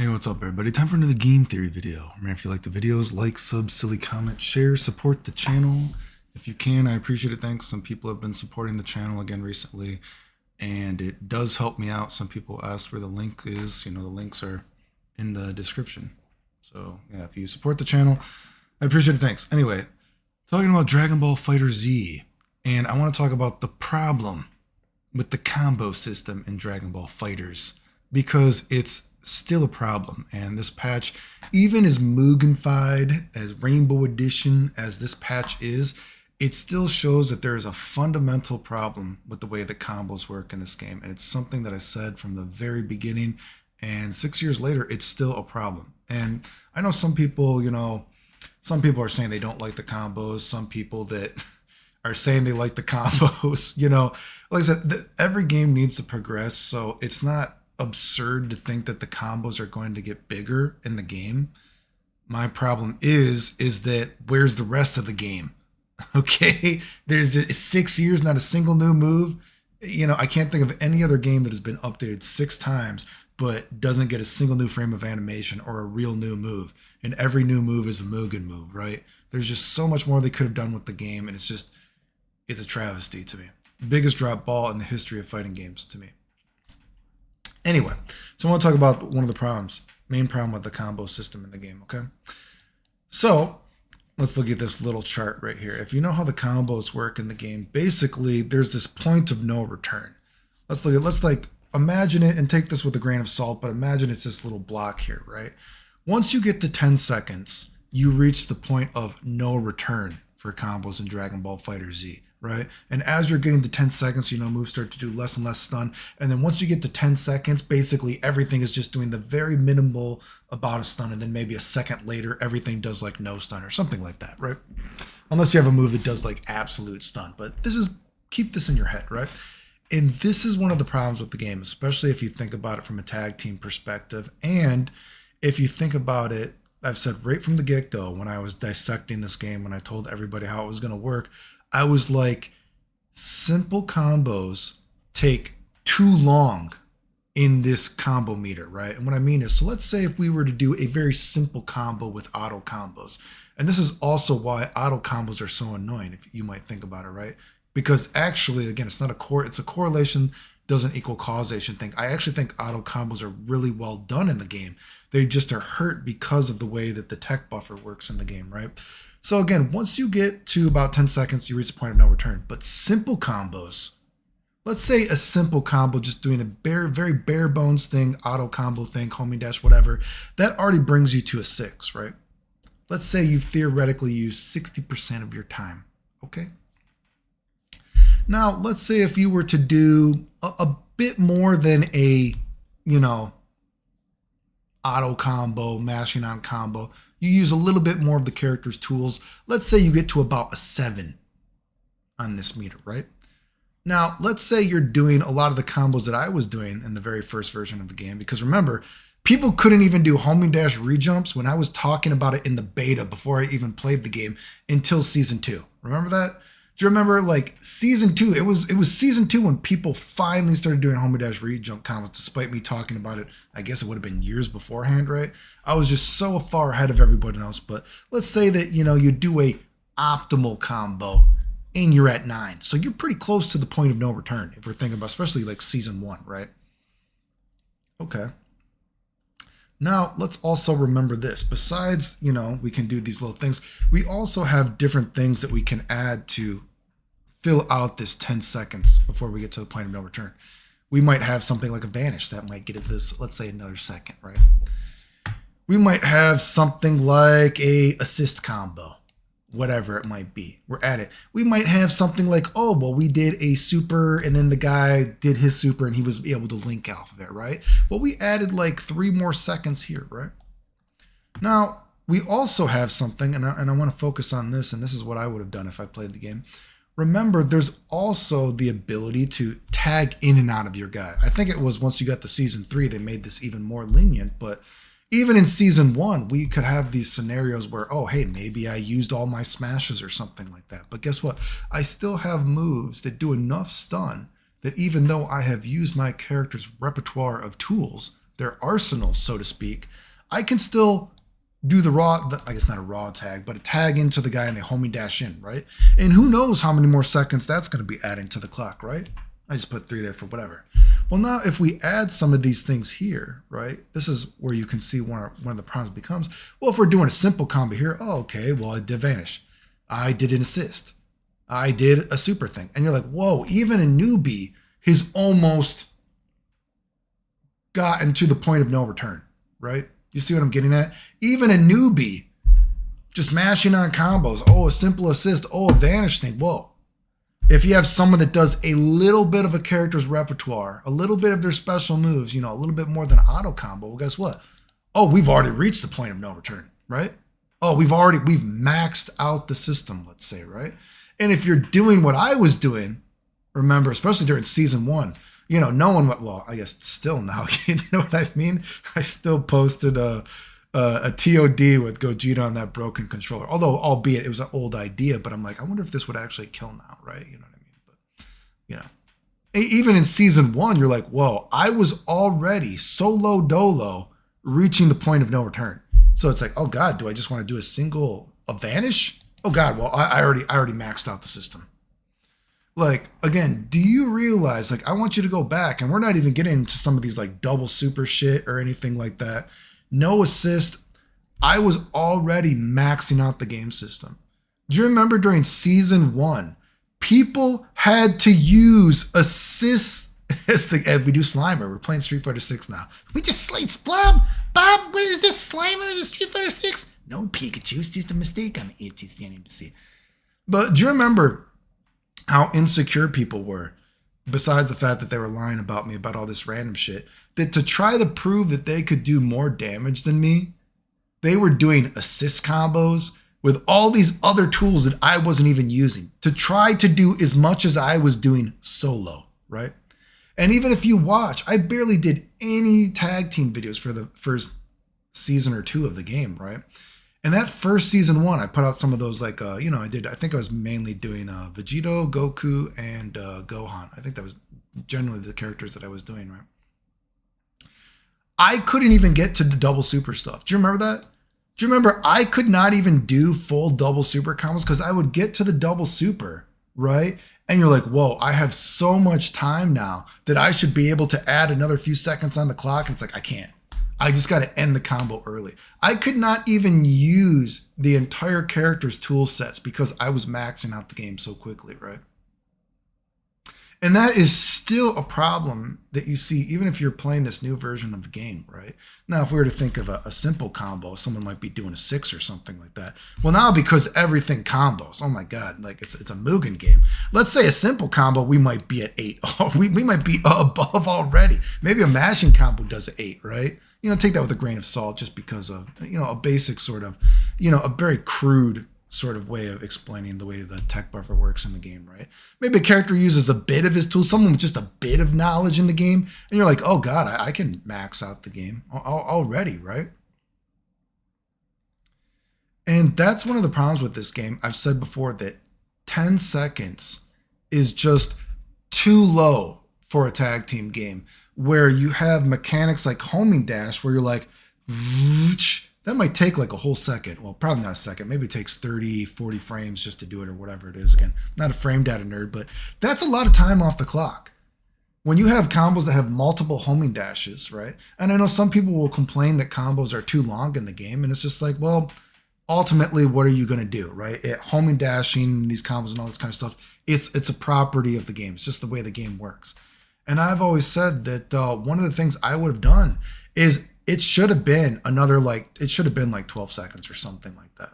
Hey, what's up, everybody? Time for another game theory video. Remember, if you like the videos, like, sub, silly comment, share, support the channel. If you can, I appreciate it. Thanks. Some people have been supporting the channel again recently, and it does help me out. Some people ask where the link is. You know, the links are in the description. So, yeah, if you support the channel, I appreciate it. Thanks. Anyway, talking about Dragon Ball FighterZ, and I want to talk about the problem with the combo system in Dragon Ball Fighters, because it's still a problem. And this patch, even as Mugenfied, as Rainbow Edition as this patch is, it still shows that there is a fundamental problem with the way that combos work in this game. And it's something that I said from the very beginning, and 6 years later, it's still a problem. And I know some people, some people are saying they don't like the combos. Some people that are saying they like the combos, like I said, every game needs to progress. So it's not absurd to think that the combos are going to get bigger in the game. My problem is that where's the rest of the game? Okay, there's just 6 years, not a single new move. I can't think of any other game that has been updated 6 times but doesn't get a single new frame of animation or a real new move. And every new move is a Mugen move, right? There's just so much more they could have done with the game, and it's a travesty to me. Biggest drop ball in the history of fighting games to me. Anyway, so I want to talk about one of the main problem with the combo system in the game, okay? So let's look at this little chart right here. If you know how the combos work in the game, basically there's this point of no return. Let's imagine it, and take this with a grain of salt, but imagine it's this little block here, right? Once you get to 10 seconds, you reach the point of no return for combos in Dragon Ball FighterZ. Right? And as you're getting to 10 seconds, moves start to do less and less stun. And then once you get to 10 seconds, basically everything is just doing the very minimal amount of stun. And then maybe a second later, everything does like no stun or something like that, right? Unless you have a move that does like absolute stun. But keep this in your head, right? And this is one of the problems with the game, especially if you think about it from a tag team perspective. And if you think about it, I've said right from the get-go, when I was dissecting this game, when I told everybody how it was going to work, I was like, simple combos take too long in this combo meter, right? And what I mean is, so let's say if we were to do a very simple combo with auto combos, and this is also why auto combos are so annoying, if you might think about it, right? Because actually, again, it's a correlation doesn't equal causation thing. I actually think auto combos are really well done in the game. They just are hurt because of the way that the tech buffer works in the game, right? So again, once you get to about 10 seconds, you reach a point of no return. But simple combos, let's say a simple combo, just doing a very bare bones thing, auto combo thing, homing dash, whatever, that already brings you to a 6, right? Let's say you theoretically use 60% of your time, okay? Now, let's say if you were to do a bit more than a, auto combo, mashing on combo, you use a little bit more of the character's tools. Let's say you get to about a 7 on this meter, right? Now, let's say you're doing a lot of the combos that I was doing in the very first version of the game, because remember, people couldn't even do homing dash rejumps when I was talking about it in the beta before I even played the game until season 2. Remember that? Do you remember like season 2? It was season 2 when people finally started doing homing dash rejump combos, despite me talking about it. I guess it would have been years beforehand, right? I was just so far ahead of everybody else. But let's say that, you do a optimal combo and you're at 9. So you're pretty close to the point of no return if we're thinking about, especially like season 1, right? Okay. Now, let's also remember this. Besides, we can do these little things, we also have different things that we can add to fill out this 10 seconds before we get to the point of no return. We might have something like a vanish that might get it this, let's say, another second, right? We might have something like a assist combo, whatever it might be. We're at it. We might have something like, oh, well, we did a super and then the guy did his super and he was able to link off of it, right? Well, we added like 3 more seconds here, right? Now, we also have something, and I want to focus on this, and this is what I would have done if I played the game. Remember, there's also the ability to tag in and out of your guy. I think it was once you got to season 3, they made this even more lenient, but even in season 1, we could have these scenarios where, oh, hey, maybe I used all my smashes or something like that. But guess what? I still have moves that do enough stun that even though I have used my character's repertoire of tools, their arsenal, so to speak, I can still do I guess not a raw tag, but a tag into the guy and they homing dash in, right? And who knows how many more seconds that's going to be adding to the clock, right? I just put 3 there for whatever. Well, now if we add some of these things here, right? This is where you can see one of the problems becomes, well, if we're doing a simple combo here, oh, okay, well, I did vanish. I did an assist. I did a super thing. And you're like, whoa, even a newbie has almost gotten to the point of no return, right? You see what I'm getting at? Even a newbie just mashing on combos. Oh, a simple assist. Oh, a vanish thing. Whoa. If you have someone that does a little bit of a character's repertoire, a little bit of their special moves, a little bit more than auto combo, well, guess what? Oh, we've already reached the point of no return, right? Oh, we've maxed out the system, let's say, right? And if you're doing what I was doing, remember, especially during season 1, no one, well, I guess still now, you know what I mean? I still posted a TOD with Gogeta on that broken controller. Although, albeit it was an old idea, but I'm like, I wonder if this would actually kill now, right? You know what I mean? But, even in season 1, you're like, whoa, I was already solo dolo reaching the point of no return. So it's like, oh God, do I just want to do a vanish? Oh God, well, I already maxed out the system. Like, again, do you realize, like, I want you to go back, and we're not even getting into some of these like double super shit or anything like that. No assist. I was already maxing out the game system. Do you remember during season 1, people had to use assists as we do Slimer. We're playing Street Fighter 6 now. We just slayed Splab. Bob, what is this? Slimer is Street Fighter 6? No, Pikachu. It's just a mistake on the APC. But do you remember how insecure people were, besides the fact that they were lying about me about all this random shit, that to try to prove that they could do more damage than me, they were doing assist combos with all these other tools that I wasn't even using to try to do as much as I was doing solo, right? And even if you watch, I barely did any tag team videos for the first season or 2 of the game, right? And that first season 1, I put out some of those like, I think I was mainly doing Vegito, Goku, and Gohan. I think that was generally the characters that I was doing, right? I couldn't even get to the double super stuff. Do you remember that? Do you remember I could not even do full double super combos because I would get to the double super, right? And you're like, whoa, I have so much time now that I should be able to add another few seconds on the clock. And it's like, I can't. I just got to end the combo early. I could not even use the entire character's tool sets because I was maxing out the game so quickly, right? And that is still a problem that you see even if you're playing this new version of the game, right? Now, if we were to think of a simple combo, someone might be doing a 6 or something like that. Well, now because everything combos, oh my God, like it's a Mugen game. Let's say a simple combo, we might be at 8. we might be above already. Maybe a mashing combo does 8, right? Take that with a grain of salt just because of, a basic sort of, a very crude sort of way of explaining the way the tech buffer works in the game, right? Maybe a character uses a bit of his tool, someone with just a bit of knowledge in the game, and you're like, oh God, I can max out the game already, right? And that's one of the problems with this game. I've said before that 10 seconds is just too low for a tag team game where you have mechanics like homing dash where you're like, that might take like a whole second. Well, probably not a second. Maybe it takes 30, 40 frames just to do it or whatever it is. Again, not a frame data nerd, but that's a lot of time off the clock. When you have combos that have multiple homing dashes, right? And I know some people will complain that combos are too long in the game. And it's just like, well, ultimately, what are you going to do, right? Homing dashing, these combos and all this kind of stuff, it's a property of the game. It's just the way the game works. And I've always said that one of the things I would have done is it should have been like 12 seconds or something like that.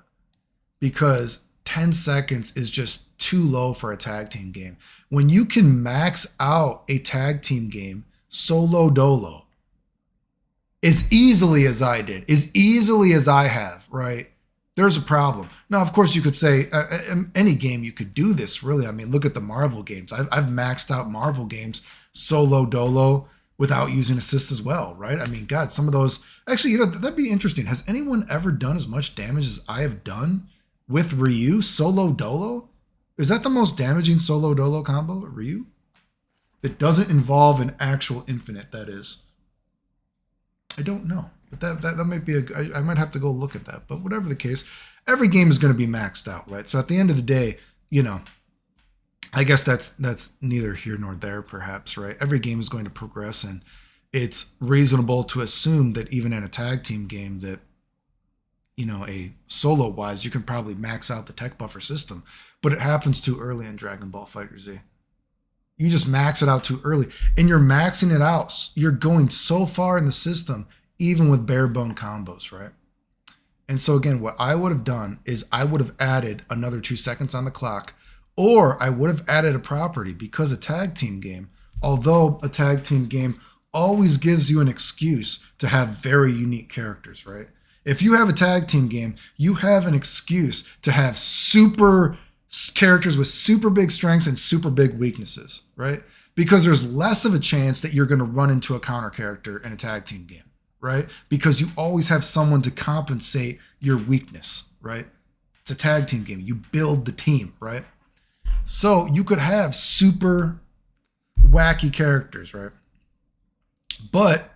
Because 10 seconds is just too low for a tag team game. When you can max out a tag team game solo dolo as easily as I did, as easily as I have, right? There's a problem. Now, of course, you could say any game you could do this, really. I mean, look at the Marvel games. I've maxed out Marvel games solo dolo without using assists as well, right? I mean, God, some of those... Actually, that'd be interesting. Has anyone ever done as much damage as I have done with Ryu solo dolo? Is that the most damaging solo dolo combo, Ryu? It doesn't involve an actual infinite, that is. I don't know, but that might be I might have to go look at that. But whatever the case, every game is going to be maxed out, right? So at the end of the day, you know, I guess that's neither here nor there, perhaps, right? Every game is going to progress, and it's reasonable to assume that even in a tag team game that, you know, a solo wise, you can probably max out the tech buffer system, but it happens too early in Dragon Ball FighterZ. You just max it out too early, and you're maxing it out. You're going so far in the system, even with bare bone combos, right? And so again, what I would have done is I would have added another 2 seconds on the clock, or I would have added a property, because a tag team game, although a tag team game always gives you an excuse to have very unique characters, right? If you have a tag team game, you have an excuse to have super characters with super big strengths and super big weaknesses, right? Because there's less of a chance that you're going to run into a counter character in a tag team game, right? Because you always have someone to compensate your weakness, right? It's a tag team game. You build the team, right? So you could have super wacky characters, right? But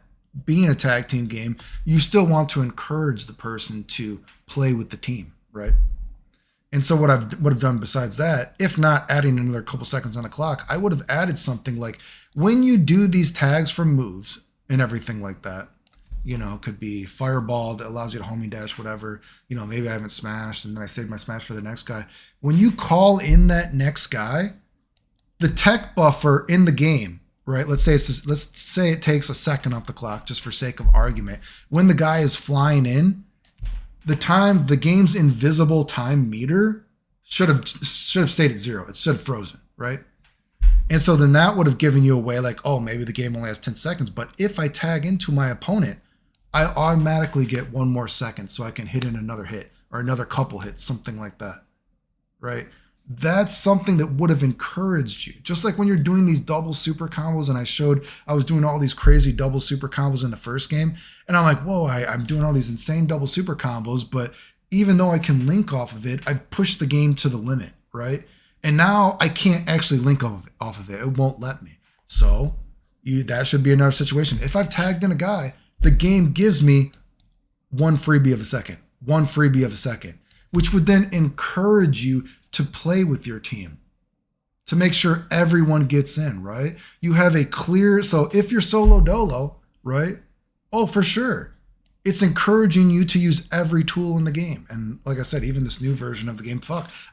being a tag team game, you still want to encourage the person to play with the team, right? And so what I would have done besides that, if not adding another couple seconds on the clock, I would have added something like, when you do these tags for moves and everything like that, you know, it could be fireball that allows you to homing dash, whatever, you know, maybe I haven't smashed and then I saved my smash for the next guy. When you call in that next guy, the tech buffer in the game, right? Let's say it takes a second off the clock, just for sake of argument. When the guy is flying in, the game's invisible time meter should have stayed at 0. It should have frozen, right? And so then that would have given you a way like, oh, maybe the game only has 10 seconds. But if I tag into my opponent, I automatically get 1 more second, so I can hit in another hit or another couple hits, something like that, right? That's something that would have encouraged you. Just like when you're doing these double super combos, and I was doing all these crazy double super combos in the first game, and I'm like, whoa, I'm doing all these insane double super combos, but even though I can link off of it, I've pushed the game to the limit, right? And now I can't actually link off of it. It won't let me. So that should be another situation. If I've tagged in a guy, the game gives me 1 freebie of a second, 1 freebie of a second, which would then encourage you to play with your team, to make sure everyone gets in, right? You have a clear, so if you're solo dolo, right? Oh, for sure. It's encouraging you to use every tool in the game. And like I said, even this new version of the game,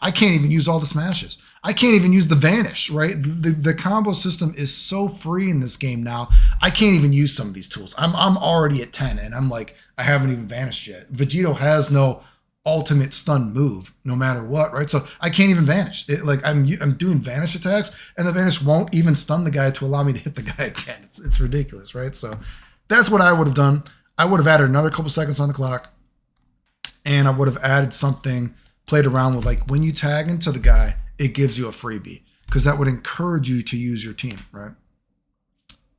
I can't even use all the smashes. I can't even use the vanish, right? The combo system is so free in this game now. I can't even use some of these tools. I'm already at 10 and I'm like, I haven't even vanished yet. Vegito has no ultimate stun move no matter what, right? So I can't even vanish. I'm doing vanish attacks and the vanish won't even stun the guy to allow me to hit the guy again. It's ridiculous, right? So that's what I would have done. I would have added another couple seconds on the clock, and I would have added something, played around with, like, when you tag into the guy, it gives you a freebie, because that would encourage you to use your team, right?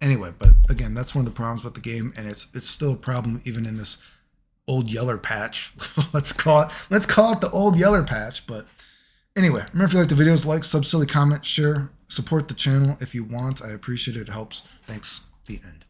Anyway, but again, that's one of the problems with the game, and it's still a problem even in this old Yeller patch. let's call it the old Yeller patch. But anyway, remember, if you like the videos, like, sub, silly, comment, share, support the channel if you want. I appreciate it. It helps. Thanks. The end.